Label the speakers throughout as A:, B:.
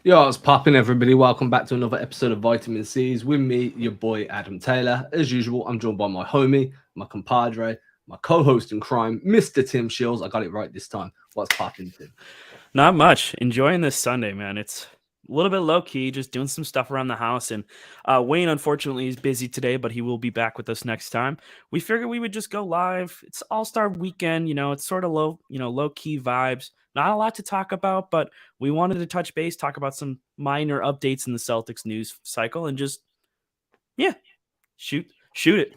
A: Yo, it's popping, everybody. Welcome back to another episode of Vitamin C's with me, your boy Adam Taylor. As usual, I'm joined by my homie, my compadre, my co-host in crime, Mr. Tim Shields. I got it right this time. What's popping, Tim?
B: Not much. Enjoying this Sunday, man. It's a little bit low key, just doing some stuff around the house. And Wayne, unfortunately, is busy today, but he will be back with us next time. We figured we would just go live. It's All Star Weekend, it's sort of low, low key vibes. Not a lot to talk about, but we wanted to touch base, talk about some minor updates in the Celtics news cycle, and just yeah, shoot it.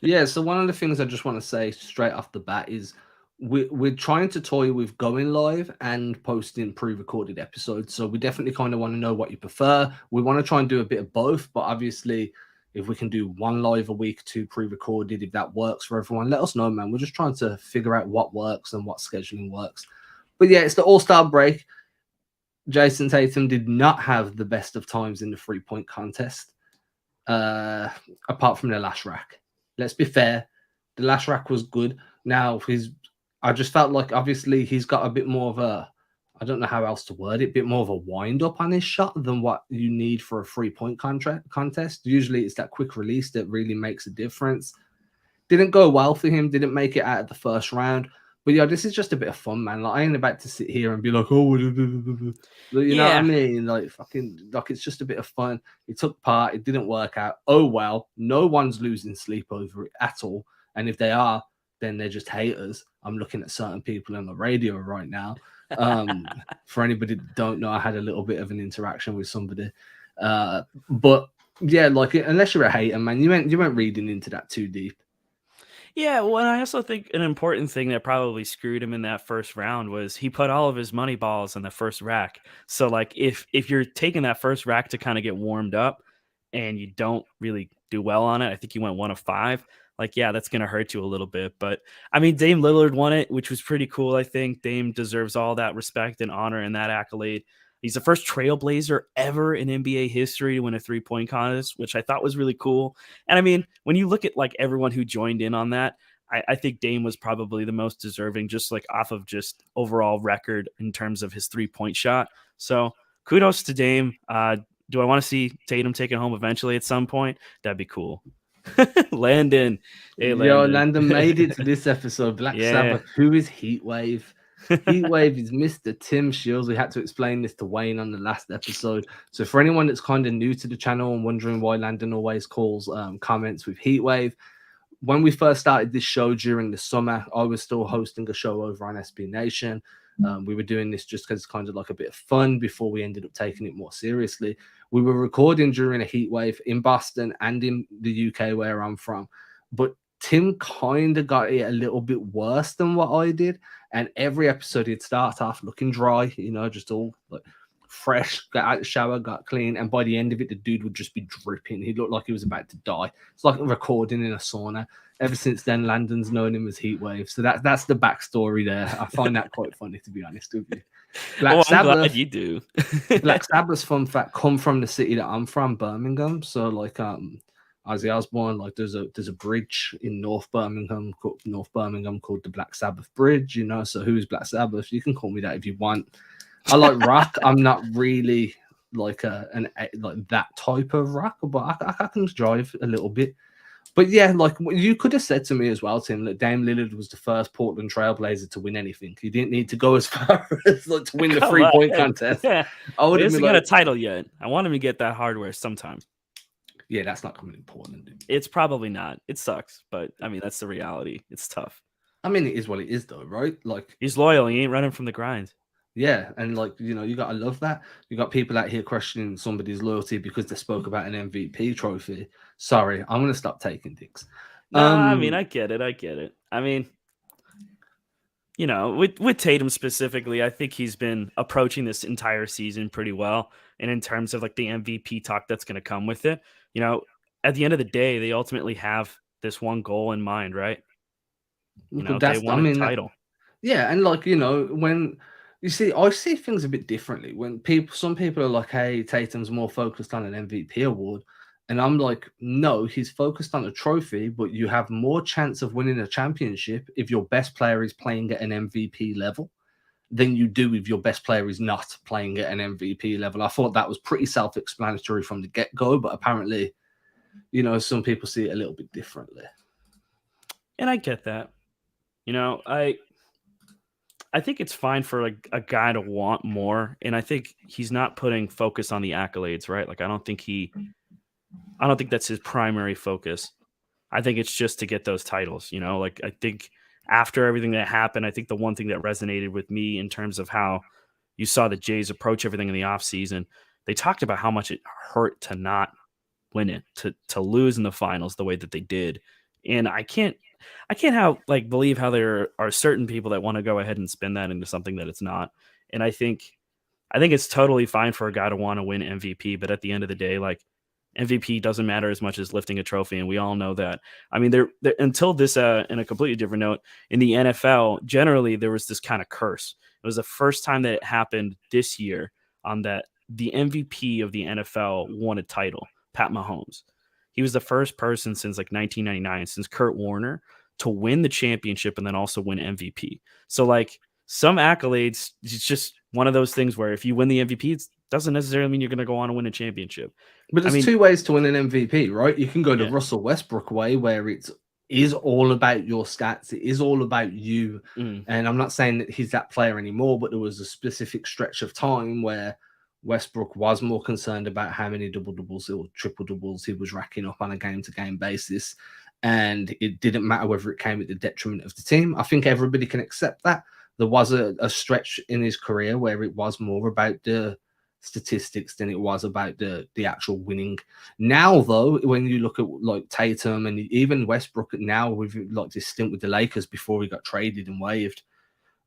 A: Yeah, so one of the things I just want to say straight off the bat is we're trying to toy with going live and posting pre-recorded episodes. So we definitely kind of want to know what you prefer. We want to try and do a bit of both, but obviously if we can do one live a week, two pre-recorded, if that works for everyone, let us know, man. We're just trying to figure out what works and what scheduling works. But yeah, it's the All-Star break. Jayson Tatum did not have the best of times in the three-point contest, apart from the last rack. Let's be fair, the last rack was good. Now I just felt like obviously he's got a bit more of a, I don't know how else to word it, bit more of a wind up on his shot than what you need for a 3-point contest. Usually it's that quick release that really makes a difference. Didn't go well for him, didn't make it out of the first round. But yeah, this is just a bit of fun, man. Like I ain't about to sit here and be like, oh, you know what I
B: Yeah,
A: mean? Like fucking, like it's just a bit of fun. It took part, it didn't work out. Oh well, no one's losing sleep over it at all. And if they are, then they're just haters. I'm looking at certain people on the radio right now. Um, for anybody that don't know, I had a little bit of an interaction with somebody. But yeah, like unless you're a hater, man, you weren't reading into that too deep.
B: Yeah, well, and I also think an important thing that probably screwed him in that first round was he put all of his money balls in the first rack. So like if you're taking that first rack to kind of get warmed up and you don't really do well on it, I think you went 1 of 5. Like, yeah, that's gonna hurt you a little bit. But I mean, Dame Lillard won it, which was pretty cool. I think Dame deserves all that respect and honor and that accolade. He's the first trailblazer ever in NBA history to win a 3-point contest, which I thought was really cool. And I mean, when you look at like everyone who joined in on that, I think Dame was probably the most deserving, just like off of just overall record in terms of his 3-point shot. So kudos to Dame. Do I want to see Tatum take it home eventually at some point? That'd be cool. Landon. Hey,
A: Yo,
B: Landon.
A: Landon made it to this episode. Black
B: Yeah.
A: Sabbath. Who is Heatwave? Heatwave is Mr. Tim Shields. We had to explain this to Wayne on the last episode. So for anyone that's kind of new to the channel and wondering why Landon always calls comments with Heatwave, when we first started this show during the summer, I was still hosting a show over on SB Nation. We were doing this just because it's kind of like a bit of fun before we ended up taking it more seriously. We were recording during a heat wave in Boston and in the UK where I'm from, but Tim kind of got it a little bit worse than what I did. And every episode he'd start off looking dry, just all like fresh, got out of the shower, got clean, and by the end of it, the dude would just be dripping. He looked like he was about to die. It's like recording in a sauna. Ever since then, Landon's known him as Heatwave. So that's the backstory there. I find that quite funny, to be honest with you. Black
B: Well, I'm glad
A: Sabbath.
B: you do.
A: Black Sabbath's fun fact come from the city that I'm from, Birmingham. So like Ozzy Osbourne, like there's a bridge in North Birmingham called the Black Sabbath Bridge, So who's Black Sabbath? You can call me that if you want. I like rock. I'm not really like like that type of rock, but I can drive a little bit. But yeah, like you could have said to me as well, Tim, that Dame Lillard was the first Portland Trailblazer to win anything. He didn't need to go as far as like to win the
B: Come
A: 3-point
B: on.
A: contest.
B: Yeah.
A: I would
B: He
A: have
B: hasn't
A: been
B: got a
A: like,
B: title yet. I want him to get that hardware sometime.
A: yeah, that's not coming in Portland, dude.
B: It's probably not. It sucks, but I mean that's the reality. It's tough.
A: I mean, it is what it is, though, right? Like,
B: He's loyal. He ain't running from the grind.
A: yeah, and like you gotta love that. You got people out here questioning somebody's loyalty because they spoke about an MVP trophy. Sorry, I'm gonna stop taking dicks.
B: Nah, I mean I get it. I get it. I mean, with Tatum specifically, I think he's been approaching this entire season pretty well. And in terms of like the MVP talk that's going to come with it, at the end of the day, they ultimately have this one goal in mind, right? They
A: that's I
B: want a
A: mean
B: title.
A: Yeah, and like when you see, I see things a bit differently. When some people are like, "Hey, Tatum's more focused on an MVP award," and I'm like, "No, he's focused on a trophy, but you have more chance of winning a championship if your best player is playing at an MVP level. than you do if your best player is not playing at an MVP level. I thought that was pretty self-explanatory from the get-go, but apparently, some people see it a little bit differently.
B: And I get that. I think it's fine for a guy to want more, and I think he's not putting focus on the accolades, right? Like I don't think that's his primary focus. I think it's just to get those titles, Like I think after everything that happened, I think the one thing that resonated with me in terms of how you saw the Jays approach everything in the offseason, they talked about how much it hurt to not win it, to lose in the finals the way that they did. And I can't believe how there are certain people that want to go ahead and spin that into something that it's not. And I think it's totally fine for a guy to want to win MVP, but at the end of the day, like MVP doesn't matter as much as lifting a trophy, and we all know that. I mean, there until this, in a completely different note, in the NFL, generally there was this kind of curse. It was the first time that it happened this year on that the MVP of the NFL won a title, Pat Mahomes. He was the first person since like 1999, since Kurt Warner, to win the championship and then also win MVP. So like some accolades, it's just one of those things where if you win the MVP, it doesn't necessarily mean you're going to go on and win a championship.
A: But there's two ways to win an MVP, right? You can go the Russell Westbrook way, where it is all about your stats. It is all about you. And I'm not saying that he's that player anymore, but there was a specific stretch of time where Westbrook was more concerned about how many double-doubles or triple-doubles he was racking up on a game-to-game basis. And it didn't matter whether it came at the detriment of the team. I think everybody can accept that. There was a stretch in his career where it was more about the statistics than it was about the actual winning. Now, though, when you look at like Tatum and even Westbrook now with like this stint with the Lakers before he got traded and waived,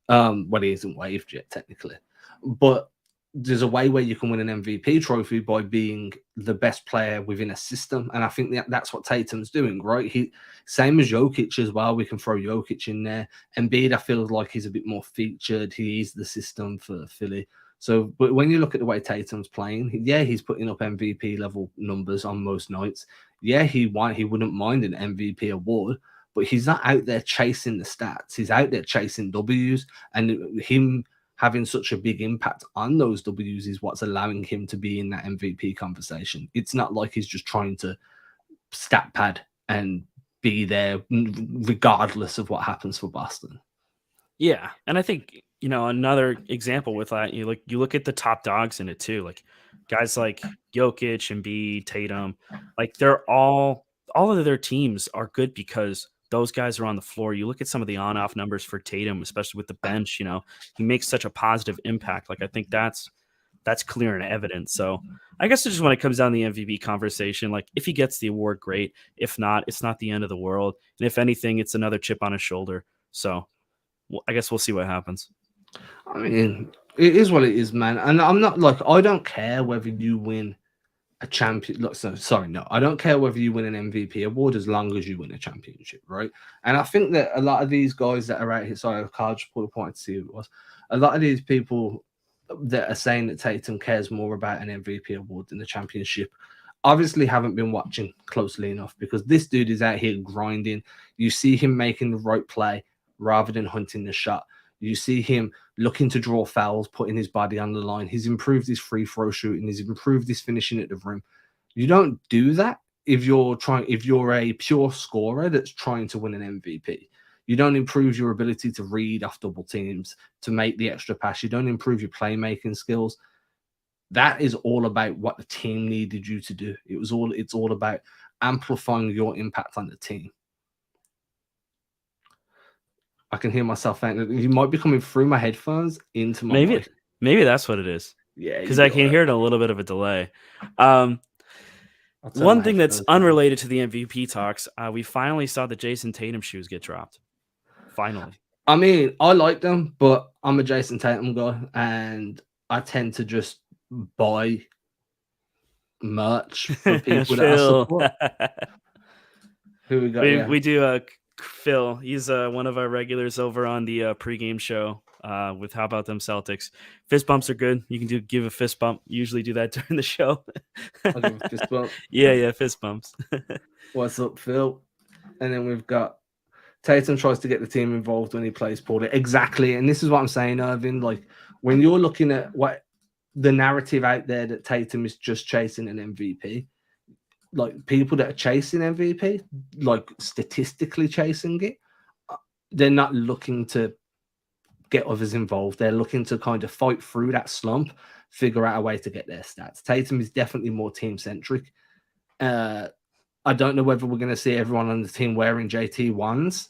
A: well, he isn't waived yet technically, but there's a way where you can win an MVP trophy by being the best player within a system. And I think that's what Tatum's doing, right? Same as Jokic as well. We can throw Jokic in there. Embiid, I feel like he's a bit more featured. He is the system for Philly. So, but when you look at the way Tatum's playing, he's putting up MVP level numbers on most nights. Yeah, he wouldn't mind an MVP award, but he's not out there chasing the stats. He's out there chasing W's, and him having such a big impact on those W's is what's allowing him to be in that MVP conversation. It's not like he's just trying to stat pad and be there regardless of what happens for Boston.
B: Yeah, and I think, another example with that, you look at the top dogs in it too, like guys like Jokic, Embiid, Tatum, like they're all of their teams are good because those guys are on the floor. You look at some of the on-off numbers for Tatum, especially with the bench, he makes such a positive impact. Like I think that's clear and evident. So I guess it's just when it comes down to the MVP conversation, like if he gets the award, great. If not, it's not the end of the world. And if anything, it's another chip on his shoulder. So I guess we'll see what happens.
A: I mean, it is what it is, man. And I'm not like, I don't care whether you win a champion. Look, I don't care whether you win an MVP award as long as you win a championship, right? And I think that a lot of these guys that are out here, sorry, Carl just put a point to see who it was. A lot of these people that are saying that Tatum cares more about an MVP award than the championship obviously haven't been watching closely enough, because this dude is out here grinding. You see him making the right play rather than hunting the shot. You see him looking to draw fouls, putting his body on the line. He's improved his free throw shooting. He's improved his finishing at the rim. You don't do that if you're a pure scorer that's trying to win an MVP. You don't improve your ability to read off double teams, to make the extra pass. You don't improve your playmaking skills. That is all about what the team needed you to do. It's all about amplifying your impact on the team. I can hear myself thinking you might be coming through my headphones into my mic.
B: Maybe that's what it is.
A: Yeah,
B: because I can hear it a little bit of a delay. One thing that's unrelated to the MVP talks, we finally saw the Jayson Tatum shoes get dropped. Finally.
A: I mean, I like them, but I'm a Jayson Tatum guy, and I tend to just buy merch for people that I support. Who we got?
B: We do Phil. He's one of our regulars over on the pregame show with How About Them Celtics. Fist bumps are good. You can give a fist bump. Usually do that during the show.
A: I'll give a fist bump.
B: Yeah, fist bumps.
A: What's up, Phil? And then we've got Tatum tries to get the team involved when he plays poorly. Exactly. And this is what I'm saying, Irvin. Like, when you're looking at what the narrative out there that Tatum is just chasing an MVP, like people that are chasing MVP, like statistically chasing it, they're not looking to get others involved. They're looking to kind of fight through that slump, figure out a way to get their stats. Tatum is definitely more team centric. I don't know whether we're going to see everyone on the team wearing JT ones.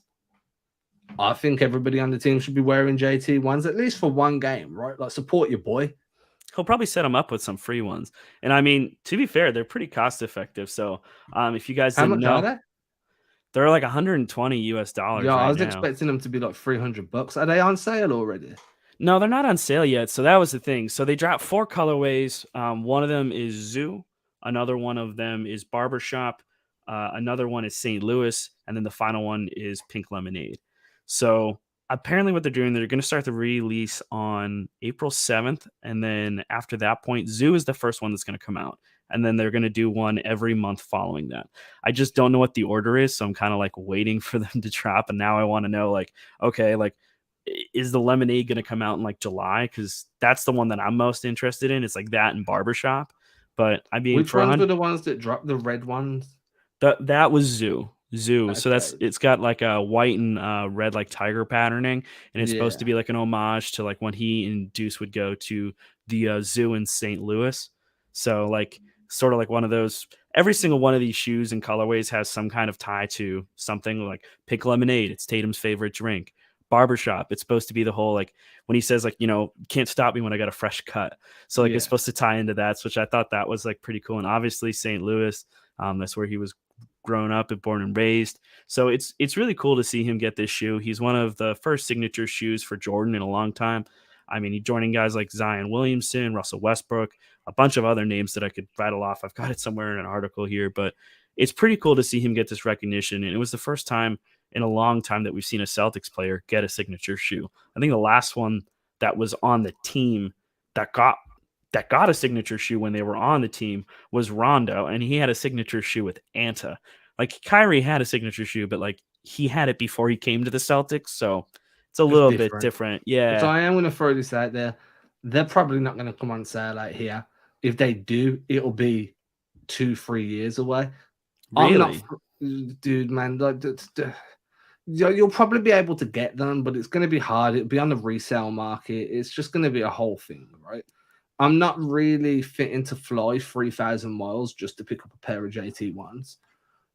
A: I think everybody on the team should be wearing JT ones at least for one game, right? Like, support your boy.
B: He'll probably set them up with some free ones. And I mean, to be fair, they're pretty cost effective. So if you guys
A: How
B: didn't
A: much
B: know,
A: are they?
B: they're like $120
A: Yeah,
B: right
A: I was
B: now.
A: expecting them to be like $300. Are they on sale already?
B: No, they're not on sale yet. So that was the thing. So they dropped 4 colorways. One of them is Zoo. Another one of them is Barbershop. Another one is St. Louis. And then the final one is Pink Lemonade. So apparently what they're doing, they're going to start the release on April 7th. And then after that point, Zoo is the first one that's going to come out. And then they're going to do one every month following that. I just don't know what the order is. So I'm kind of like waiting for them to drop. And now I want to know, like, okay, like, is the Lemonade going to come out in like July? Because that's the one that I'm most interested in. It's like that and Barbershop. But I mean,
A: Which ones were the ones that dropped, the red ones?
B: That was Zoo.
A: Okay.
B: So it's got like a white and red like tiger patterning, and it's supposed to
A: Yeah.
B: be like an homage to like when he and Deuce would go to the zoo in St. Louis. So like sort of like one of those. Every single one of these shoes and colorways has some kind of tie to something. Like Pink Lemonade, it's Tatum's favorite drink. Barbershop, it's supposed to be the whole, like when he says, like, you know, can't stop me when I got a fresh cut. So like it's supposed to tie into that, which I thought that was like pretty cool. And obviously St. Louis, that's where he was grown up and born and raised. So it's really cool to see him get this shoe. He's one of the first signature shoes for Jordan in a long time. I mean, he's joining guys like Zion Williamson, Russell Westbrook, a bunch of other names that I could rattle off. I've got it somewhere in an article here, but it's pretty cool to see him get this recognition. And it was the first time in a long time that we've seen a Celtics player get a signature shoe. I think the last one that was on the team that got a signature shoe when they were on the team was Rondo, and he had a signature shoe with Anta. Like Kyrie had a signature shoe, but like he had it before he came to the Celtics, so it's a little bit different. Yeah.
A: So I am going to throw this out there. They're probably not going to come on sale out here. If they do, it'll be 2-3 years away.
B: Really?
A: Dude, man, like, you'll probably be able to get them, but it's going to be hard. It'll be on the resale market. It's just going to be a whole thing, right? I'm not really fitting to fly 3,000 miles just to pick up a pair of JT ones.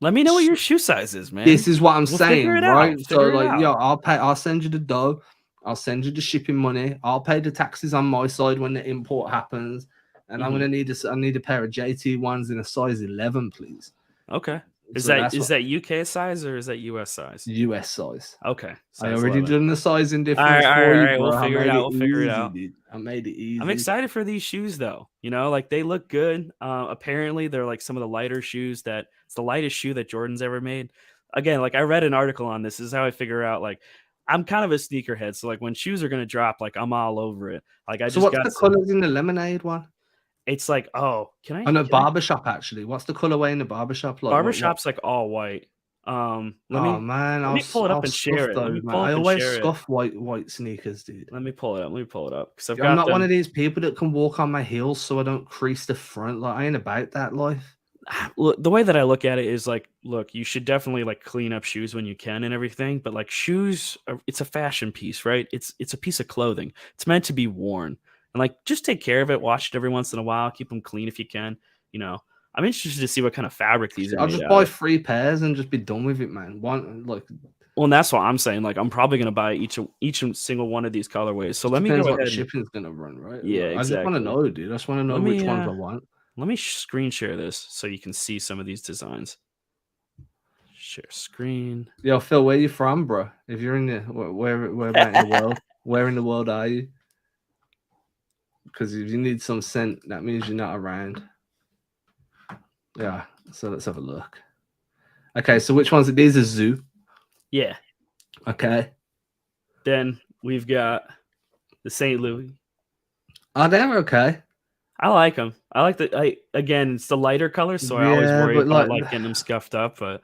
B: Let me know what your shoe size is, man.
A: This is what I'm saying, right? So, like,
B: yo,
A: I'll send you the dough. I'll send you the shipping money. I'll pay the taxes on my side when the import happens. And I'm gonna need I need a pair of JT ones in a size 11, please.
B: Okay. Is that UK size or is that US size?
A: US size.
B: Okay.
A: I already done the sizing difference
B: all
A: for you,
B: right.
A: bro.
B: We'll figure it out.
A: Dude. I made it easy.
B: I'm excited for these shoes though. You know, like they look good. Apparently they're like some of the lighter shoes that it's the lightest shoe that Jordan's ever made. Again, like I read an article on this. This is how I figure out, like, I'm kind of a sneakerhead. So like when shoes are gonna drop, like I'm all over it. Like I just
A: what's
B: got
A: the colors in the lemonade one?
B: It's like, oh, can I?
A: On a barbershop, actually. What's the colorway in the barbershop? Like,
B: Barbershop's like all white. Let me pull it up and share it.
A: I always scuff white sneakers, dude.
B: Let me pull it up because
A: I'm not one of these people that can walk on my heels so I don't crease the front. Like, I ain't about that life.
B: The way that I look at it is like, look, you should definitely like clean up shoes when you can and everything, but like shoes, it's a fashion piece, right? It's a piece of clothing. It's meant to be worn. And like, just take care of it. Wash it every once in a while. Keep them clean if you can. You know, I'm interested to see what kind of fabric these are.
A: I'll just buy 3 pairs and just be done with it, man. Well,
B: and that's what I'm saying. Like, I'm probably gonna buy each single one of these colorways. So let me go ahead.
A: What shipping's gonna run, right?
B: Yeah, exactly.
A: I just want to know, dude. I just want to know which ones I want.
B: Let me screen share this so you can see some of these designs. Share screen.
A: Yo, Phil, where you from, bro? If you're in the where about in the world? Where in the world are you? Because if you need some scent, that means you're not around. Yeah, so let's have a look. Okay, so which ones are these? A Zoo.
B: Yeah.
A: Okay.
B: Then we've got the St. Louis.
A: Oh, they're okay.
B: I like them. I like again, it's the lighter color, so I always worry about like getting them scuffed up. But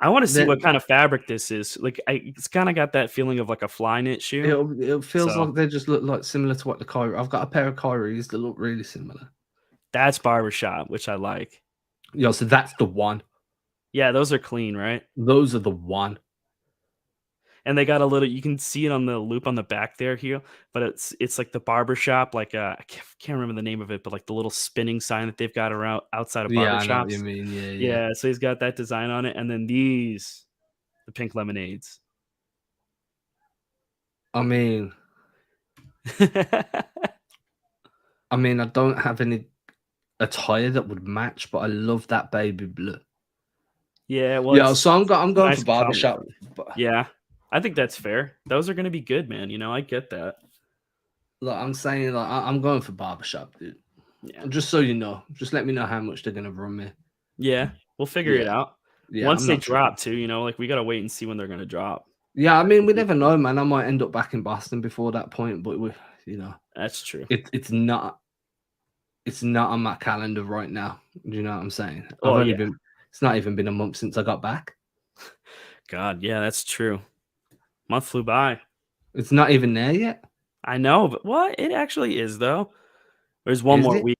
B: I want to see what
A: Then
B: kind of fabric this is. Like, it's kind of got that feeling of like a fly knit shoe.
A: it feels
B: So
A: like they just look like similar to what the Kyrie. I've got a pair of Kyries that look really similar.
B: that's barbershop, which I like.
A: Yo, so that's the one.
B: Yeah, those are clean, right?
A: Those are the one.
B: And they got a little. You can see it on the loop on the back there here, but it's like the barbershop. Like I can't remember the name of it, but like the little spinning sign that they've got around outside of
A: Yeah, I know what you
B: barbershops.
A: mean. Yeah, yeah.
B: Yeah, so he's got that design on it, and then these, the pink lemonades.
A: I mean, I don't have any attire that would match, but I love that baby blue.
B: Yeah, well,
A: Yeah,
B: it's
A: so I'm going
B: nice
A: for
B: and
A: barbershop.
B: colorful.
A: But
B: Yeah, I think that's fair. Those are gonna be good, man. I get that.
A: like I'm saying, like I'm going for barbershop, dude.
B: Yeah,
A: Just so you know, just let me know how much they're gonna run me.
B: yeah, we'll figure it
A: Yeah,
B: out
A: yeah,
B: once
A: I'm
B: they
A: not tripping.
B: drop too. Like we gotta wait and see when they're gonna drop.
A: Yeah, I mean, we never know, man. I might end up back in Boston before that point, but
B: That's true.
A: it's not on my calendar right now. Do you know what I'm saying?
B: Oh yeah,
A: It's not even been a month since I got back.
B: God, yeah, that's true. Month flew by.
A: It's not even there yet.
B: I know, but what? It actually is though. There's one
A: Is
B: more
A: it?
B: week,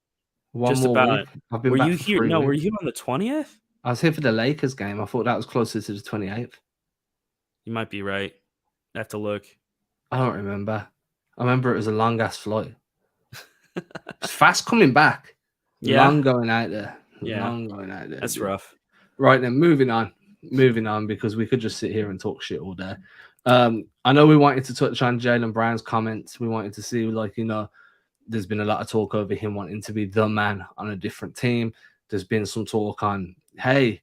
A: One
B: just
A: more
B: about.
A: week. I've been
B: Were
A: back
B: you
A: for
B: here?
A: three
B: No, were
A: weeks.
B: you on the 20th?
A: I was here for the Lakers game. I thought that was closer to the 28th.
B: You might be right. I have to look.
A: I don't remember. I remember it was a long ass flight. It's fast coming back.
B: Yeah,
A: Long going out there.
B: yeah,
A: Long going out there.
B: that's
A: Dude.
B: rough.
A: Right then, moving on. Moving on because we could just sit here and talk shit all day. I know we wanted to touch on Jaylen Brown's comments. We wanted to see, there's been a lot of talk over him wanting to be the man on a different team. There's been some talk on, hey,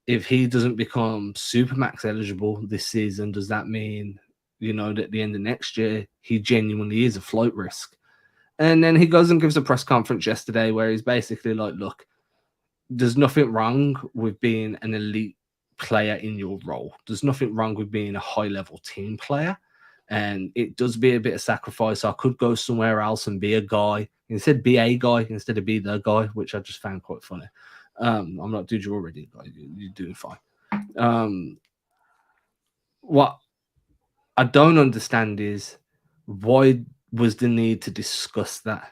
A: if he doesn't become Supermax eligible this season, does that mean, that at the end of next year, he genuinely is a float risk? And then he goes and gives a press conference yesterday where he's basically like, look, there's nothing wrong with being an elite player in your role. There's nothing wrong with being a high-level team player. And it does be a bit of sacrifice. I could go somewhere else and be a guy. He said be a guy instead of be the guy, which I just found quite funny. I'm not, dude, you're already a guy. You're doing fine. What I don't understand is why was the need to discuss that?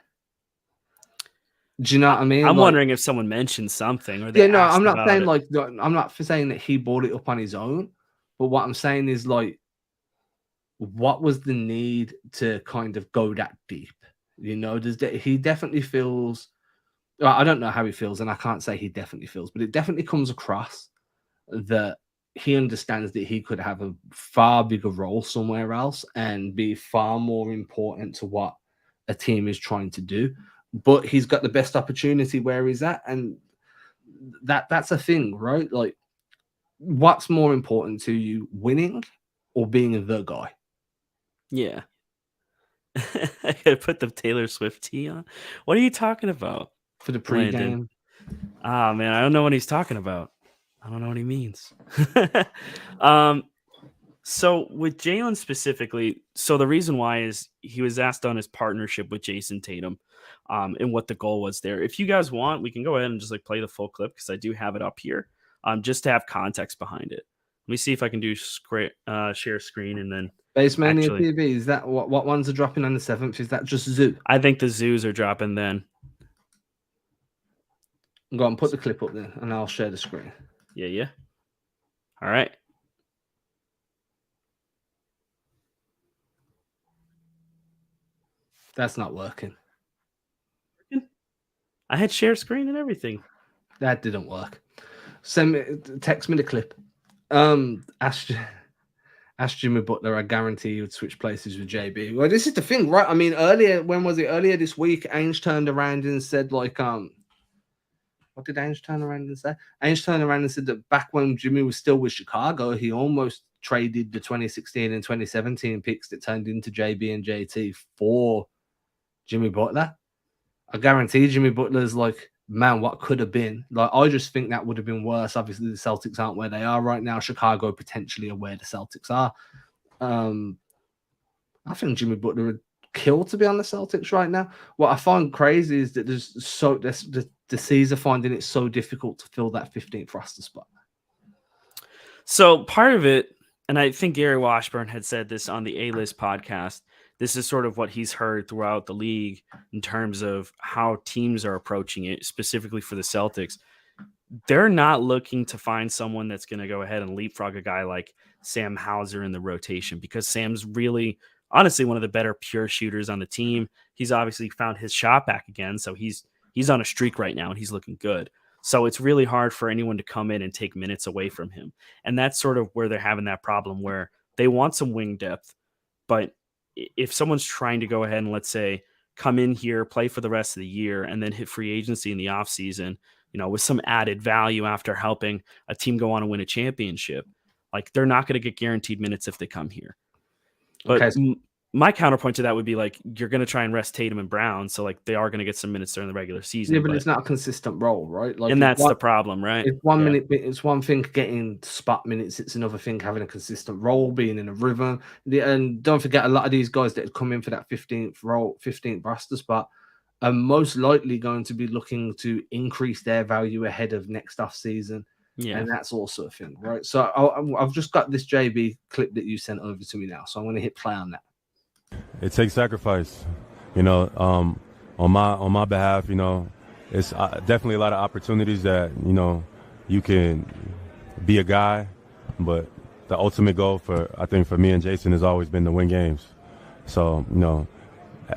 A: Do you know what I mean?
B: I'm
A: Like,
B: wondering if someone mentioned something or they
A: yeah, no,
B: asked
A: I'm not
B: about
A: saying
B: it.
A: I'm not saying that he brought it up on his own, but what I'm saying is like, what was the need to kind of go that deep? He definitely feels. Well, I don't know how he feels, and I can't say he definitely feels, but it definitely comes across that he understands that he could have a far bigger role somewhere else and be far more important to what a team is trying to do. But he's got the best opportunity where he's at, and that's a thing, right? Like, what's more important to you, winning or being the guy?
B: Yeah. I gotta put the Taylor Swift tee on. What are you talking about,
A: For the
B: Landon?
A: pregame.
B: Ah, man, I don't know what he's talking about. I don't know what he means. So with Jaylen specifically, so the reason why is he was asked on his partnership with Jayson Tatum, and what the goal was there. If you guys want, we can go ahead and just like play the full clip because I do have it up here, just to have context behind it. Let me see if I can do share screen and then
A: Base Mania
B: actually,
A: TV, is that what ones are dropping on the 7th? Is that just Zoo?
B: I think the zoos are dropping then.
A: Go on, put the clip up there and I'll share the screen.
B: Yeah. All right.
A: That's not working.
B: I had share screen and everything.
A: That didn't work. Text me the clip. Ask Jimmy Butler. I guarantee you would switch places with JB. Well, this is the thing, right? I mean, when was it? Earlier this week, Ainge turned around and said, like, what did Ainge turn around and say? Ainge turned around and said that back when Jimmy was still with Chicago, he almost traded the 2016 and 2017 picks that turned into JB and JT for Jimmy Butler. I guarantee Jimmy Butler's like, man, what could have been? Like, I just think that would have been worse. Obviously, the Celtics aren't where they are right now. Chicago potentially are where the Celtics are. I think Jimmy Butler would kill to be on the Celtics right now. What I find crazy is that the C's are finding it so difficult to fill that 15th roster spot.
B: So part of it, and I think Gary Washburn had said this on the A-List podcast, this is sort of what he's heard throughout the league in terms of how teams are approaching it, specifically for the Celtics. They're not looking to find someone that's going to go ahead and leapfrog a guy like Sam Hauser in the rotation, because Sam's really, honestly, one of the better pure shooters on the team. He's obviously found his shot back again, so he's on a streak right now and he's looking good. So it's really hard for anyone to come in and take minutes away from him. And that's sort of where they're having that problem, where they want some wing depth, but if someone's trying to go ahead and, let's say, come in here, play for the rest of the year, and then hit free agency in the offseason, with some added value after helping a team go on and win a championship, like, they're not going to get guaranteed minutes if they come here. But
A: Okay.
B: My counterpoint to that would be, like, you're going to try and rest Tatum and Brown, so, like, they are going to get some minutes during the regular season.
A: Yeah, but it's not a consistent role, right? Like,
B: and that's the problem, right?
A: it's 1 minute. It's one thing getting spot minutes. It's another thing having a consistent role, being in a rhythm. And don't forget, a lot of these guys that had come in for that 15th role, 15th roster spot, are most likely going to be looking to increase their value ahead of next off season.
B: Yeah.
A: And that's also a thing, right? So I've just got this JB clip that you sent over to me now, so I'm going to hit play on that.
C: It takes sacrifice, on my behalf. It's definitely a lot of opportunities that you can be a guy, but the ultimate goal I think for me and Jayson has always been to win games. So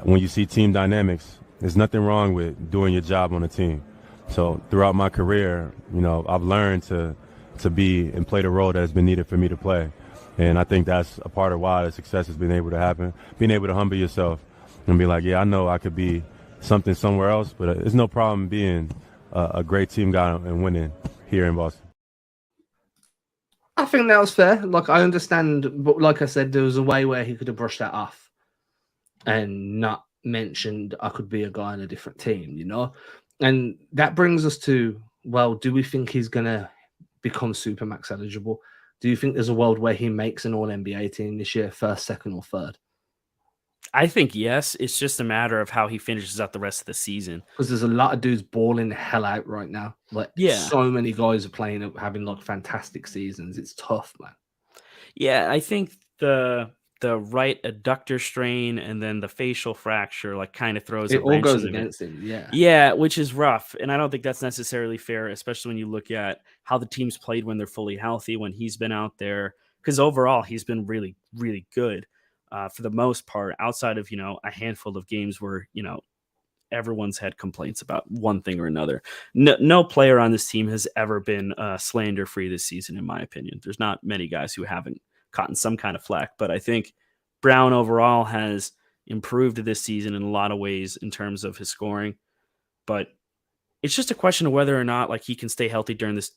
C: when you see team dynamics, there's nothing wrong with doing your job on a team. So throughout my career, I've learned to be and play the role that has been needed for me to play. And I think that's a part of why the success has been able to happen, being able to humble yourself and be like, yeah, I know I could be something somewhere else, but it's no problem being a great team guy and winning here in Boston.
A: I think that was fair. Like, I understand, but like I said, there was a way where he could have brushed that off and not mentioned I could be a guy on a different team, And that brings us to, well, do we think he's going to become Supermax eligible? Do you think there's a world where he makes an All-NBA team this year, first, second, or third?
B: I think yes. It's just a matter of how he finishes out the rest of the season.
A: Because there's a lot of dudes balling the hell out right now. Like, so many guys are playing, having like fantastic seasons. It's tough, man.
B: Yeah, I think the right adductor strain and then the facial fracture like kind of throws
A: it
B: a
A: all
B: wrench
A: goes
B: in
A: against him.
B: Yeah, which is rough, and I don't think that's necessarily fair, especially when you look at how the team's played when they're fully healthy, when he's been out there, because overall he's been really, really good for the most part, outside of a handful of games where everyone's had complaints about one thing or another. No player on this team has ever been slander free this season, in my opinion. There's not many guys who haven't caught some kind of flack, but I think Brown overall has improved this season in a lot of ways in terms of his scoring, but it's just a question of whether or not like he can stay healthy during this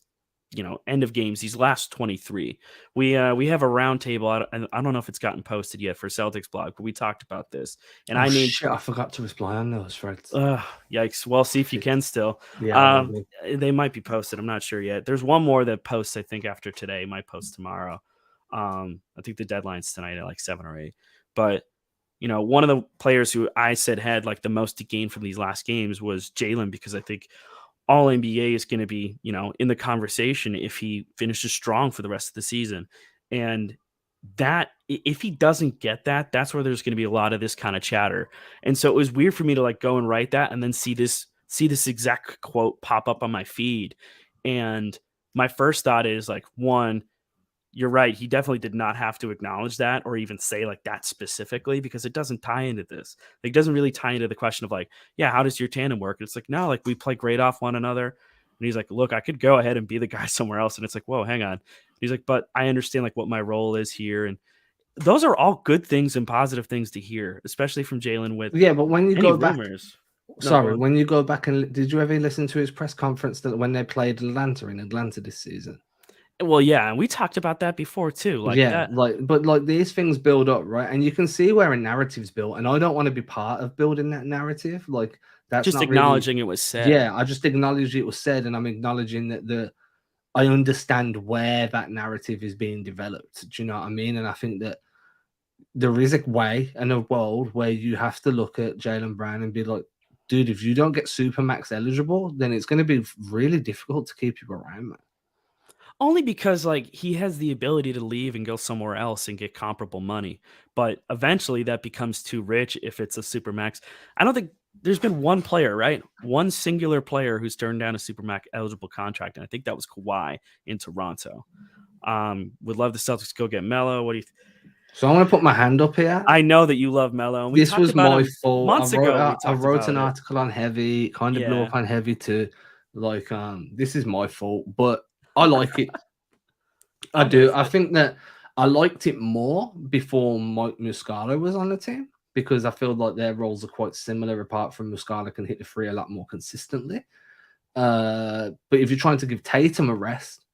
B: end of games, these last 23. We have a roundtable. I don't know if it's gotten posted yet for Celtics blog, but we talked about this. And
A: I forgot to reply on those threads.
B: Yikes. Well, see if you can still.
A: Yeah,
B: they might be posted. I'm not sure yet. There's one more that posts, I think, after today, might post tomorrow. I think the deadline's tonight at like 7 or 8. But one of the players who I said had like the most to gain from these last games was Jaylen, because I think All NBA is going to be, in the conversation if he finishes strong for the rest of the season. And that, if he doesn't get that, that's where there's going to be a lot of this kind of chatter. And so it was weird for me to like go and write that and then see this exact quote pop up on my feed. And my first thought is like, one, you're right. He definitely did not have to acknowledge that or even say like that specifically, because it doesn't tie into this. Like, it doesn't really tie into the question of like, yeah, how does your tandem work? It's like, no, like we play great off one another. And he's like, look, I could go ahead and be the guy somewhere else. And it's like, whoa, hang on. He's like, but I understand like what my role is here. And those are all good things and positive things to hear, especially from Jaylen with
A: but when you go back,
B: when
A: you go back and did you ever listen to his press conference that when they played Atlanta in Atlanta this season?
B: Well, yeah, and we talked about that before too. Like that.
A: But these things build up, right? And you can see where a narrative's built, and I don't want to be part of building that narrative. Like, that's
B: just
A: not
B: acknowledging
A: really,
B: it was said.
A: Yeah, I just acknowledge it was said, and I'm acknowledging that I understand where that narrative is being developed. Do you know what I mean? And I think that there is a way and a world where you have to look at Jaylen Brown and be like, dude, if you don't get Supermax eligible, then it's going to be really difficult to keep you around, man.
B: Only because like he has the ability to leave and go somewhere else and get comparable money. But eventually that becomes too rich if it's a supermax. I don't think there's been one player, right? One singular player who's turned down a supermax eligible contract, and I think that was Kawhi in Toronto. Would love the Celtics to go get Melo. What do you?
A: So I'm going to put my hand up here.
B: I know that you love Melo, and we
A: This
B: talked
A: was
B: about
A: my
B: him
A: fault.
B: months ago. We
A: I
B: talked
A: wrote
B: about
A: an
B: it.
A: article on Heavy, kind of blew
B: Yeah.
A: up on Heavy too. Like, this is my fault, but I like it. I
B: I'm
A: do.
B: with
A: I
B: it.
A: think that I liked it more before Mike Muscala was on the team because I feel like their roles are quite similar, apart from Muscala can hit the free a lot more consistently. But if you're trying to give Tatum a rest,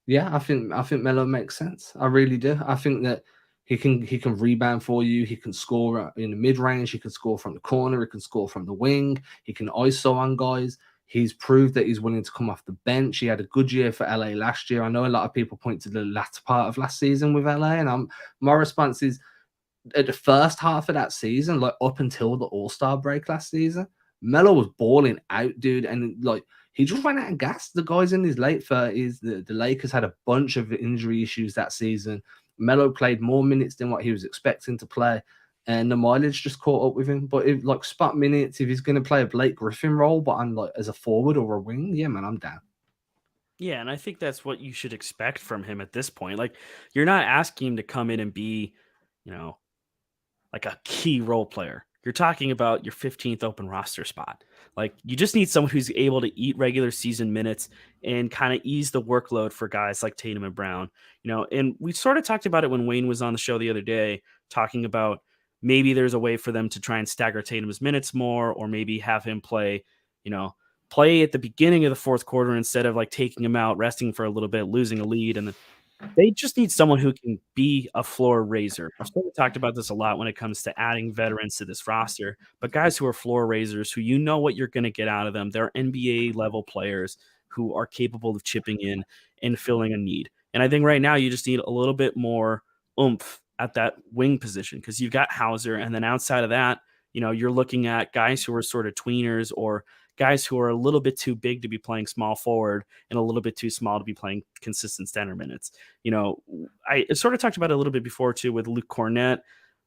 A: yeah, I think Melo makes sense. I really do. I think that he can rebound for you. He can score in the mid range. He can score from the corner. He can score from the wing. He can ISO on guys. He's proved that he's willing to come off the bench. He had a good year for LA last year. I know a lot of people point to the latter part of last season with LA, and my response is at the first half of that season, like up until the All-Star break last season, Melo was balling out, dude, and like he just ran out of gas. The guy's in his late 30s. The Lakers had a bunch of injury issues that season. Melo played more minutes than what he was expecting to play, and the mileage just caught up with him. But if like spot minutes, if he's going to play a Blake Griffin role, but I'm like as a forward or a wing, yeah, man, I'm down.
B: Yeah, and I think that's what you should expect from him at this point. Like, you're not asking him to come in and be, you know, like a key role player. You're talking about your 15th open roster spot. Like, you just need someone who's able to eat regular season minutes and kind of ease the workload for guys like Tatum and Brown. And we sort of talked about it when Wayne was on the show the other day, talking about maybe there's a way for them to try and stagger Tatum's minutes more, or maybe have him play at the beginning of the fourth quarter instead of like taking him out, resting for a little bit, losing a lead, and then they just need someone who can be a floor raiser. I've sort of talked about this a lot when it comes to adding veterans to this roster, but guys who are floor raisers, who you know what you're going to get out of them. They're NBA level players who are capable of chipping in and filling a need. And I think right now you just need a little bit more oomph at that wing position, because you've got Hauser, and then outside of that, you're looking at guys who are sort of tweeners, or guys who are a little bit too big to be playing small forward and a little bit too small to be playing consistent center minutes. I sort of talked about it a little bit before too with Luke Cornett,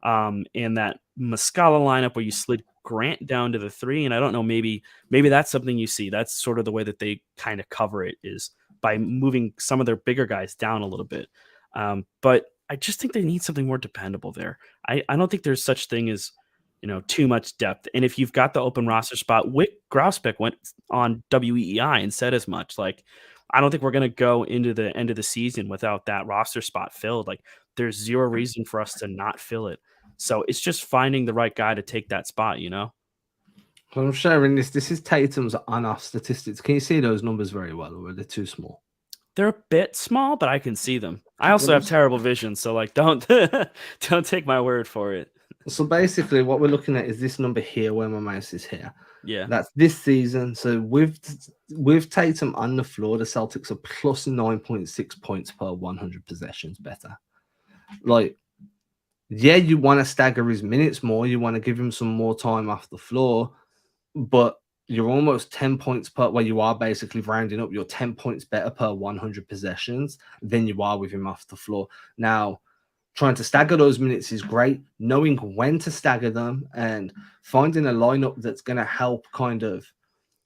B: and that Muscala lineup where you slid Grant down to the 3. And I don't know, maybe that's something you see. That's sort of the way that they kind of cover it, is by moving some of their bigger guys down a little bit. But I just think they need something more dependable there. I don't think there's such thing as too much depth. And if you've got the open roster spot, Wick Grousbeck went on WEEI and said as much. Like, I don't think we're going to go into the end of the season without that roster spot filled. Like, there's zero reason for us to not fill it. So it's just finding the right guy to take that spot,
A: So I'm sharing this. This is Tatum's on-off statistics. Can you see those numbers very well, or are they too small?
B: They're a bit small, but I can see them. I also have terrible vision, so like don't take my word for it.
A: So basically what we're looking at is this number here where my mouse is here.
B: Yeah.
A: That's this season. So with Tatum on the floor, the Celtics are plus 9.6 points per 100 possessions better. Like, yeah, you want to stagger his minutes more. You want to give him some more time off the floor, but you're almost 10 points per, well, you are basically rounding up. You're 10 points better per 100 possessions than you are with him off the floor. Now, trying to stagger those minutes is great. Knowing when to stagger them and finding a lineup that's going to help kind of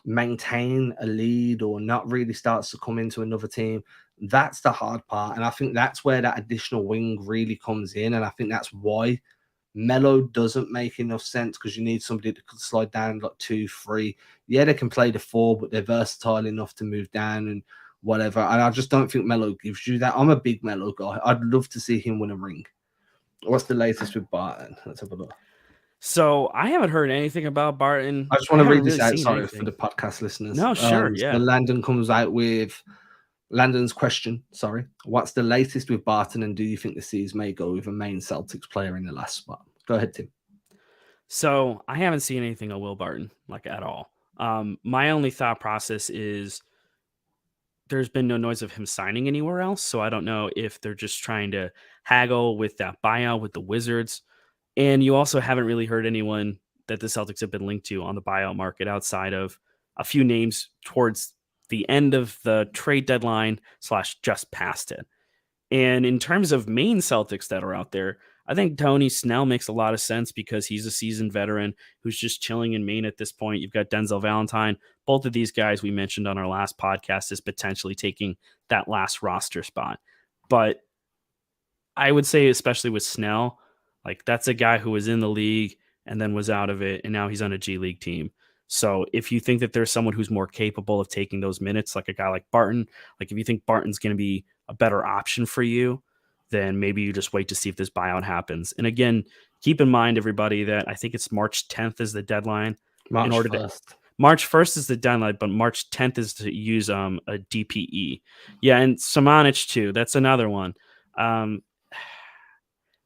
A: maintain a lead or not really starts to come into another team, that's the hard part. And I think that's where that additional wing really comes in. And I think that's why Melo doesn't make enough sense, because you need somebody that could slide down like 2, 3. Yeah, they can play the 4, but they're versatile enough to move down and whatever. And I just don't think Melo gives you that. I'm a big Melo guy. I'd love to see him win a ring. What's the latest with Barton? Let's have a look.
B: So I haven't heard anything about Barton.
A: I just want to read this out, sorry, for the podcast listeners.
B: No, sure, yeah.
A: So Landon comes out with Landon's question, sorry. What's the latest with Barton, and do you think the C's may go with a main Celtics player in the last spot? Go ahead, Tim.
B: So I haven't seen anything of Will Barton, like, at all. My only thought process is there's been no noise of him signing anywhere else, so I don't know if they're just trying to haggle with that buyout with the Wizards. And you also haven't really heard anyone that the Celtics have been linked to on the buyout market outside of a few names towards the end of the trade deadline / just past it. And in terms of main Celtics that are out there, I think Tony Snell makes a lot of sense because he's a seasoned veteran who's just chilling in Maine at this point. You've got Denzel Valentine. Both of these guys we mentioned on our last podcast is potentially taking that last roster spot. But I would say, especially with Snell, like that's a guy who was in the league and then was out of it, and now he's on a G League team. So if you think that there's someone who's more capable of taking those minutes, like a guy like Barton, like if you think Barton's going to be a better option for you, then maybe you just wait to see if this buyout happens. And again, keep in mind, everybody, that I think it's March 10th is the deadline.
A: March 1st.
B: March 1st is the deadline, but March 10th is to use a DPE. Yeah, and Samanic too. That's another one.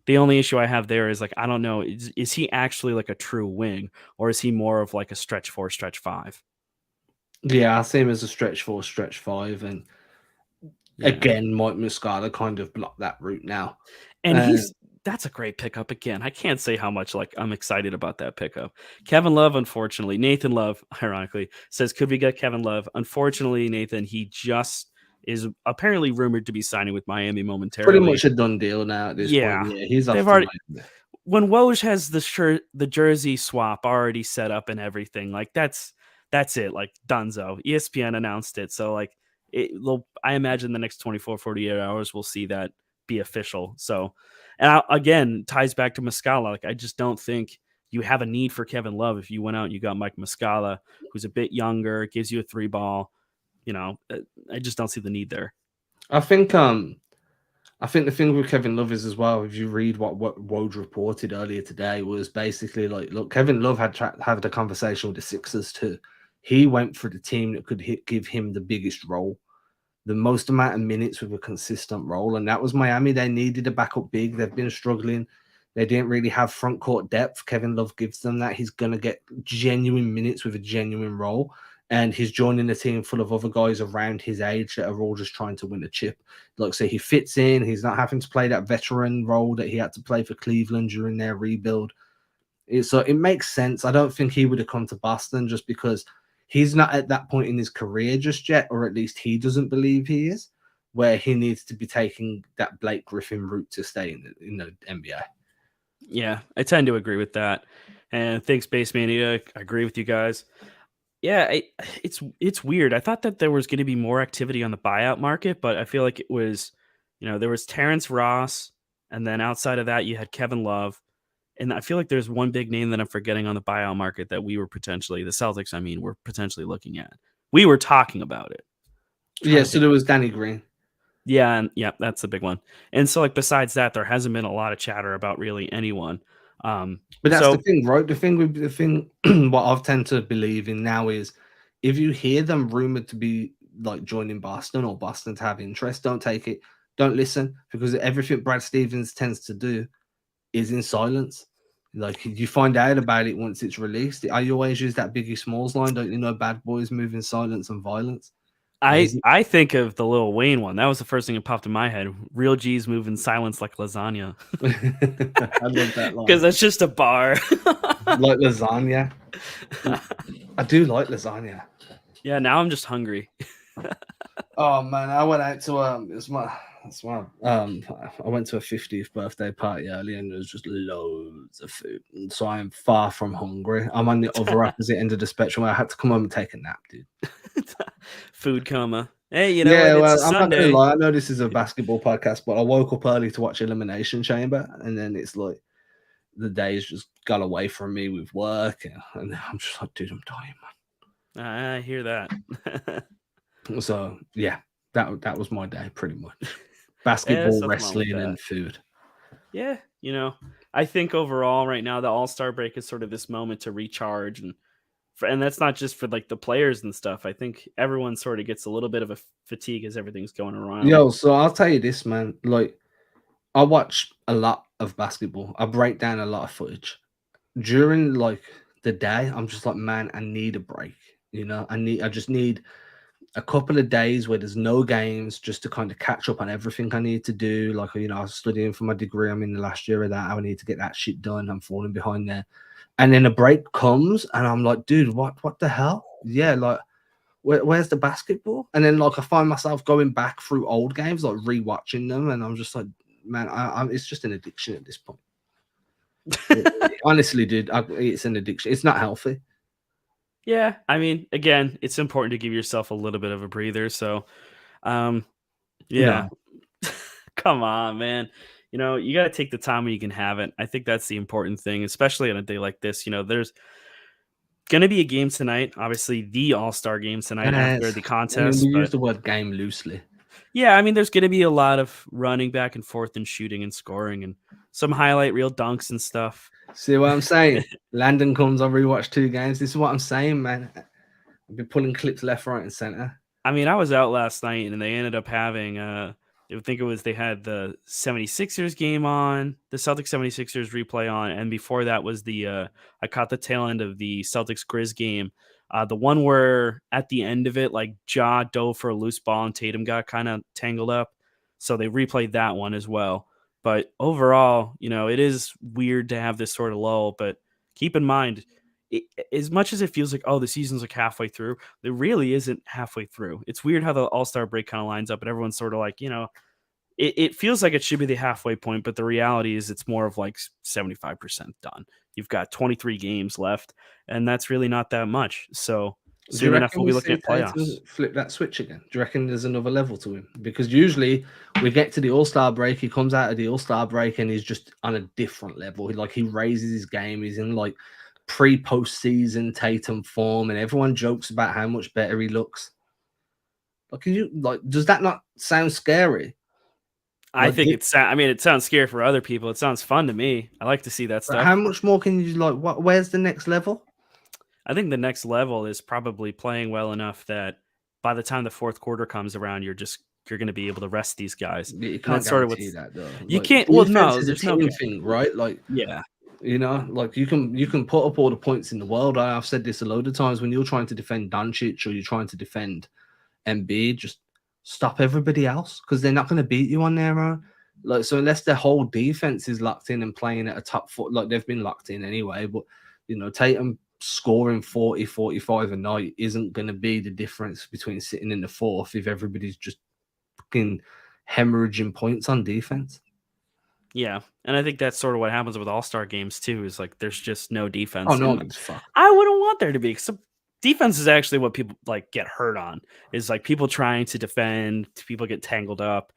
B: The only issue I have there is, like, I don't know, is he actually like a true wing, or is he more of like a stretch 4, stretch 5?
A: Yeah, I see him as a stretch 4, stretch 5, and again, Mike Muscala kind of blocked that route now.
B: And that's a great pickup again. I can't say how much like I'm excited about that pickup. Kevin Love, unfortunately, Nathan Love, ironically, says, could we get Kevin Love? Unfortunately, Nathan, he just is apparently rumored to be signing with Miami momentarily.
A: Pretty much a done deal now at this point. Yeah, he's off to
B: Miami. When Woj has the jersey swap already set up and everything, like that's it, like Dunzo. ESPN announced it, so like I imagine the next 24, 48 hours we'll see that be official. So, and again, ties back to Muscala. Like, I just don't think you have a need for Kevin Love if you went out and you got Mike Muscala, who's a bit younger, gives you a 3-ball. You know, I just don't see the need there.
A: I think the thing with Kevin Love is as well, if you read what Woj reported earlier today, was basically like, look, Kevin Love had a conversation with the Sixers too. He went for the team that could give him the biggest role, the most amount of minutes with a consistent role, and that was Miami. They needed a backup big. They've been struggling. They didn't really have front court depth. Kevin Love gives them that. He's going to get genuine minutes with a genuine role. And he's joining a team full of other guys around his age that are all just trying to win a chip. Like, say, he fits in. He's not having to play that veteran role that he had to play for Cleveland during their rebuild. So it makes sense. I don't think he would have come to Boston just because he's not at that point in his career just yet, or at least he doesn't believe he is, where he needs to be taking that Blake Griffin route to stay in the NBA.
B: Yeah, I tend to agree with that. And thanks, Base Mania. I agree with you guys. Yeah, it's weird. I thought that there was going to be more activity on the buyout market, but I feel like it was, there was Terrence Ross, and then outside of that, you had Kevin Love. And I feel like there's one big name that I'm forgetting on the buyout market that we were potentially, the Celtics, were potentially looking at. We were talking about it.
A: Yeah, so there was Danny Green.
B: Yeah, that's the big one. And so, like, besides that, there hasn't been a lot of chatter about really anyone.
A: But that's the thing, right? The thing what I've tend to believe in now is, if you hear them rumored to be like joining Boston or Boston to have interest, don't take it, don't listen, because everything Brad Stevens tends to do is in silence. Like, you find out about it once it's released. I always use that Biggie Smalls line, don't you know, bad boys move in silence and violence.
B: I think of the Lil Wayne one. That was the first thing that popped in my head. Real G's move in silence like lasagna.
A: I love that line.
B: Because that's just a bar.
A: Like lasagna. I do like lasagna.
B: Yeah, now I'm just hungry.
A: Oh man, I went out to I went to a 50th birthday party earlier, and there was just loads of food. And so I'm far from hungry. I'm on the other opposite end of the spectrum. I had to come home and take a nap, dude.
B: Food coma. Hey,
A: I'm not gonna lie. I know this is a basketball podcast, but I woke up early to watch Elimination Chamber, and then it's like the days just got away from me with work, and I'm just like, dude, I'm dying, man.
B: I hear that.
A: So yeah, that was my day pretty much. Basketball, wrestling, and food.
B: Yeah, I think overall right now the All-Star break is sort of this moment to recharge, and that's not just for like the players and stuff. I think everyone sort of gets a little bit of a fatigue as everything's going around.
A: Yo, so I'll tell you this, man. Like, I watch a lot of basketball. I break down a lot of footage. During like the day, I'm just like, man, I need a break. I just need a couple of days where there's no games, just to kind of catch up on everything I need to do. Like, I was studying for my degree. I'm in the last year of that. I need to get that shit done. I'm falling behind there. And then a break comes, and I'm like, dude, what the hell? Yeah, like, where's the basketball? And then like I find myself going back through old games, like rewatching them, and I'm just like, man, it's just an addiction at this point. It honestly, dude, it's an addiction. It's not healthy.
B: Yeah, I mean, again, it's important to give yourself a little bit of a breather. So, yeah,
A: No.
B: come on, man. You know, you got to take the time when you can have it. I think that's the important thing, especially on a day like this. You know, there's going to be a game tonight, obviously the All-Star game tonight after the contest.
A: we use
B: But
A: the word game loosely.
B: yeah, I mean, there's going to be a lot of running back and forth and shooting and scoring and some highlight reel dunks and stuff.
A: See what I'm saying? Landon comes, I'll rewatch 2 games. This is what I'm saying, man. I've been pulling clips left, right, and center.
B: I mean, I was out last night and they ended up having they had the 76ers game on, the Celtics 76ers replay on, and before that was I caught the tail end of the Celtics Grizz game. The one where at the end of it, like Ja dove for a loose ball and Tatum got kind of tangled up. So they replayed that one as well. But overall, you know, it is weird to have this sort of lull, but keep in mind, as much as it feels like, oh, the season's like halfway through, it really isn't halfway through. It's weird how the All-Star break kind of lines up and everyone's sort of like, you know, it feels like it should be the halfway point, but the reality is it's more of like 75% done. You've got 23 games left, and that's really not that much. So soon enough, we'll be looking at playoffs.
A: Flip that switch again. Do you reckon there's another level to him? Because usually we get to the All-Star break, he comes out of the All-Star break and he's just on a different level. He raises his game. He's in like pre-postseason Tatum form, and everyone jokes about how much better he looks. Like, does that not sound scary?
B: I think it sounds scary for other people. It sounds fun to me. I like to see that stuff.
A: How much more can you where's the next level?
B: I think the next level is probably playing well enough that by the time the fourth quarter comes around, you're going to be able to rest these guys.
A: You can't guarantee that though.
B: You can't. Well, no,
A: there's no thing, right? Like,
B: yeah,
A: you know, like you can put up all the points in the world. I've said this a load of times. When you're trying to defend Doncic or you're trying to defend Embiid, just stop everybody else because they're not going to beat you on their own. Like, so unless their whole defense is locked in and playing at a top 4, like they've been locked in anyway. But you know, Tatum scoring 40, 45 a night isn't going to be the difference between sitting in the fourth if everybody's just fucking hemorrhaging points on defense.
B: Yeah, and I think that's sort of what happens with All-Star games too. Is like there's just no defense.
A: Oh no, fuck.
B: I wouldn't want there to be. So defense is actually what people like get hurt on. Is like people trying to defend, people get tangled up,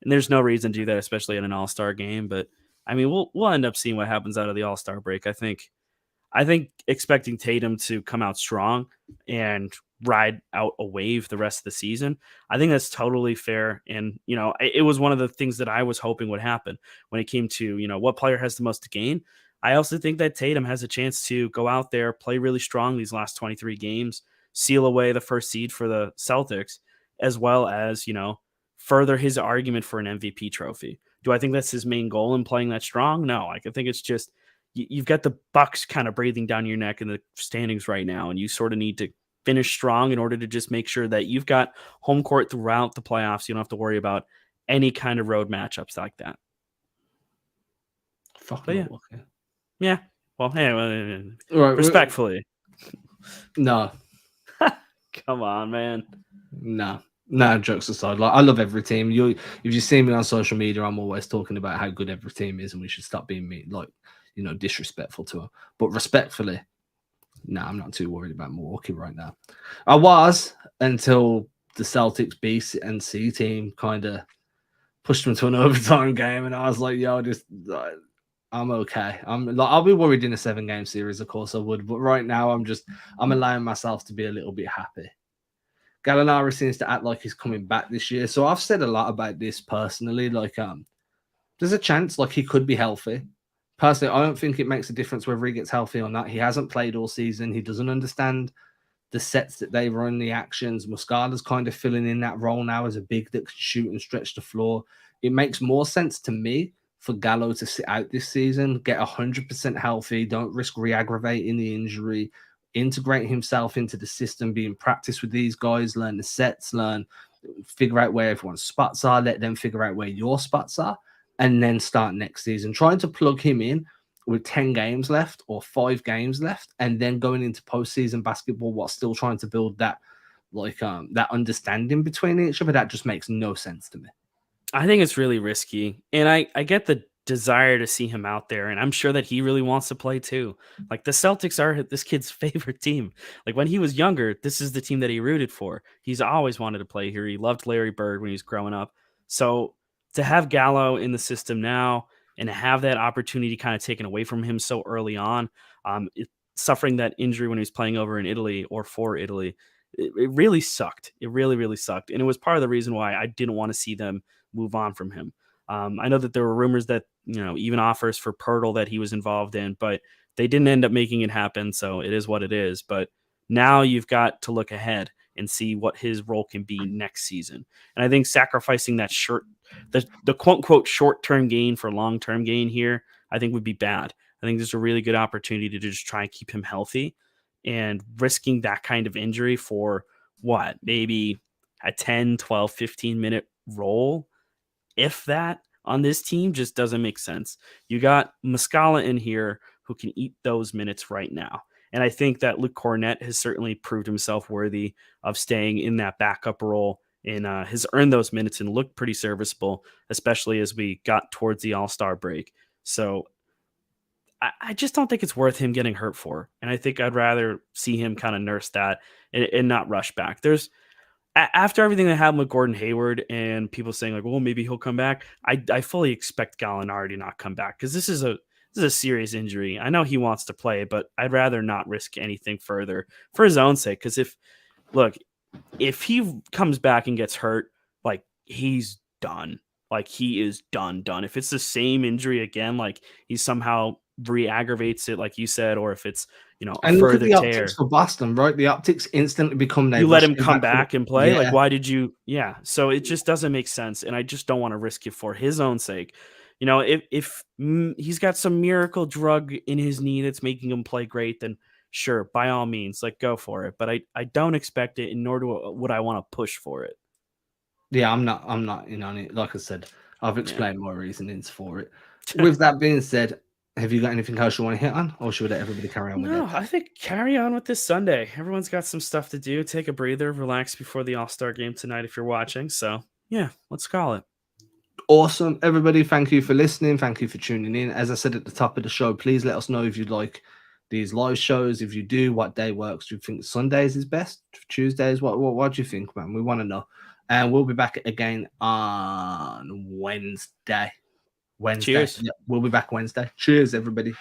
B: and there's no reason to do that, especially in an All-Star game. But I mean, we'll end up seeing what happens out of the All-Star break. I think expecting Tatum to come out strong and ride out a wave the rest of the season, I think that's totally fair. And, you know, it was one of the things that I was hoping would happen when it came to, you know, what player has the most to gain. I also think that Tatum has a chance to go out there, play really strong these last 23 games, seal away the first seed for the Celtics, as well as, you know, further his argument for an MVP trophy. Do I think that's his main goal in playing that strong? No, I think it's just, you've got the Bucks kind of breathing down your neck in the standings right now, and you sort of need to finish strong in order to just make sure that you've got home court throughout the playoffs. You don't have to worry about any kind of road matchups like that. Yeah. Well, hey, respectfully.
A: No.
B: Come on, man.
A: No, jokes aside. Like, I love every team. If you see me on social media, I'm always talking about how good every team is, and we should stop being disrespectful to them. But respectfully, I'm not too worried about Milwaukee right now. I was until the Celtics B and C team kind of pushed them to an overtime game, and I was like, yo, I'm okay. I'll be worried in a 7-game series, of course I would, but right now I'm allowing myself to be a little bit happy. Gallinari seems to act like he's coming back this year, so I've said a lot about this personally. Like, there's a chance like he could be healthy. Personally, I don't think it makes a difference whether he gets healthy or not. He hasn't played all season. He doesn't understand the sets that they run, the actions. Muscala's kind of filling in that role now as a big that can shoot and stretch the floor. It makes more sense to me for Gallo to sit out this season, get 100% healthy, don't risk re-aggravating the injury, integrate himself into the system, be in practice with these guys, learn the sets, figure out where everyone's spots are, let them figure out where your spots are, and then start next season. Trying to plug him in with 10 games left or 5 games left, and then going into postseason basketball while still trying to build that that understanding between each other. That just makes no sense to me.
B: I think it's really risky. And I get the desire to see him out there. And I'm sure that he really wants to play too. Like the Celtics are this kid's favorite team. Like when he was younger, this is the team that he rooted for. He's always wanted to play here. He loved Larry Bird when he was growing up. So to have Gallo in the system now and to have that opportunity kind of taken away from him so early on, suffering that injury when he was playing over in Italy or for Italy, it really sucked. It really, really sucked. And it was part of the reason why I didn't want to see them move on from him. I know that there were rumors that, even offers for Pirtle that he was involved in, but they didn't end up making it happen. So it is what it is. But now you've got to look ahead and see what his role can be next season. And I think sacrificing that the quote unquote short-term gain for long-term gain here, I think would be bad. I think there's a really good opportunity to just try and keep him healthy, and risking that kind of injury for maybe a 10, 12, 15 minute role, if that, on this team just doesn't make sense. You got Muscala in here who can eat those minutes right now. And I think that Luke Cornett has certainly proved himself worthy of staying in that backup role and has earned those minutes and looked pretty serviceable, especially as we got towards the All-Star break. So I just don't think it's worth him getting hurt for. And I think I'd rather see him kind of nurse that and not rush back. After everything that happened with Gordon Hayward and people saying like, well, maybe he'll come back, I fully expect Gallinari to not come back because this is a serious injury. I know he wants to play, but I'd rather not risk anything further for his own sake. Because if he comes back and gets hurt, like he's done. Like he is done. If it's the same injury again, like he somehow re-aggravates it, like you said, or if it's
A: and
B: further
A: look at the
B: tear.
A: optics for Boston, right? The optics instantly become
B: you let him come back and play.
A: Yeah.
B: Like, why did you? Yeah. So it just doesn't make sense, and I just don't want to risk it for his own sake. If he's got some miracle drug in his knee that's making him play great, then sure, by all means, like go for it. But I don't expect it, and nor would I want to push for it.
A: Yeah, I'm not in on it. Like I said, I've explained my reasonings for it. With that being said, have you got anything else you want to hit on, or should we let everybody carry on with it?
B: No, I think carry on with this Sunday. Everyone's got some stuff to do. Take a breather, relax before the All-Star game tonight if you're watching. So, yeah, let's call it.
A: Awesome. Everybody, thank you for listening. Thank you for tuning in. As I said at the top of the show, please let us know if you'd like these live shows. If you do, what day works? Do you think Sundays is best? Tuesdays? What do you think, man? We want to know. And we'll be back again on Wednesday.
B: Cheers.
A: Yeah, we'll be back Wednesday. Cheers, everybody.